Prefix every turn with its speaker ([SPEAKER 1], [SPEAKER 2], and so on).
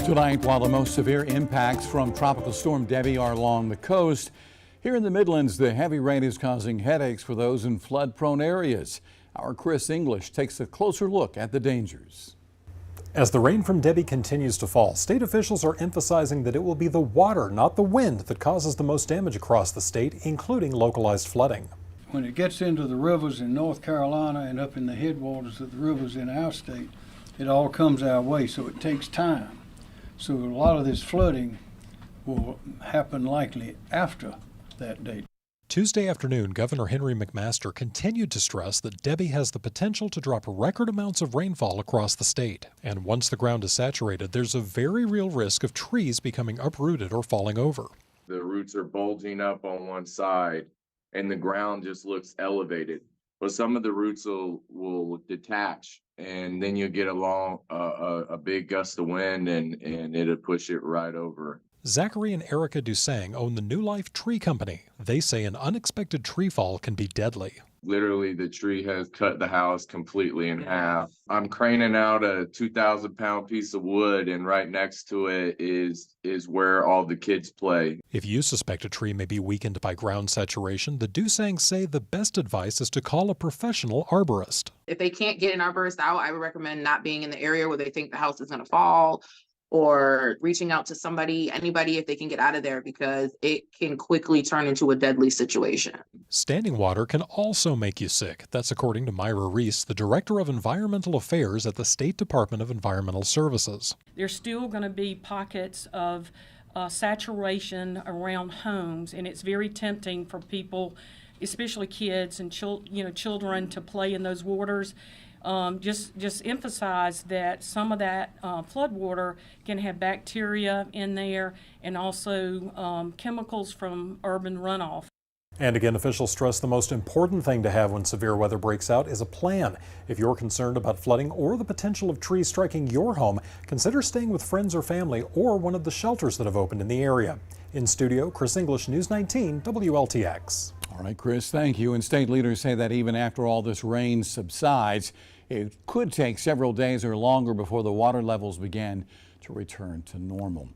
[SPEAKER 1] Tonight, while the most severe impacts from Tropical Storm Debby are along the coast, here in the Midlands, the heavy rain is causing headaches for those in flood-prone areas. Our Chris English takes a closer look at the dangers.
[SPEAKER 2] As the rain from Debby continues to fall, state officials are emphasizing that it will be the water, not the wind, that causes the most damage across the state, including localized flooding.
[SPEAKER 3] When it gets into the rivers in North Carolina and up in the headwaters of the rivers in our state, it all comes our way, so it takes time. So a lot of this flooding will happen likely after that date.
[SPEAKER 2] Tuesday afternoon, Governor Henry McMaster continued to stress that Debby has the potential to drop record amounts of rainfall across the state. And once the ground is saturated, there's a very real risk of trees becoming uprooted or falling over.
[SPEAKER 4] The roots are bulging up on one side and the ground just looks elevated. But some of the roots will detach, and then you get a big gust of wind and it'll push it right over.
[SPEAKER 2] Zachary and Erica Dusang own the New Life Tree Company. They say an unexpected tree fall can be deadly.
[SPEAKER 4] Literally, the tree has cut the house completely in half. I'm craning out a 2,000-pound piece of wood, and right next to it is where all the kids play.
[SPEAKER 2] If you suspect a tree may be weakened by ground saturation, the Dusangs say the best advice is to call a professional arborist.
[SPEAKER 5] If they can't get an arborist out, I would recommend not being in the area where they think the house is going to fall, or reaching out to anybody if they can get out of there, because it can quickly turn into a deadly situation.
[SPEAKER 2] Standing water can also make you sick. That's according to Myra Reese, the Director of Environmental Affairs at the State Department of Environmental Services.
[SPEAKER 6] There's still going to be pockets of saturation around homes, and it's very tempting for people, especially kids and children, to play in those waters. Just emphasize that some of that flood water can have bacteria in there, and also chemicals from urban runoff.
[SPEAKER 2] And again, officials stress the most important thing to have when severe weather breaks out is a plan. If you're concerned about flooding or the potential of trees striking your home, consider staying with friends or family or one of the shelters that have opened in the area. In studio, Chris English, News 19 WLTX.
[SPEAKER 1] All right, Chris, thank you. And state leaders say that even after all this rain subsides, it could take several days or longer before the water levels begin to return to normal.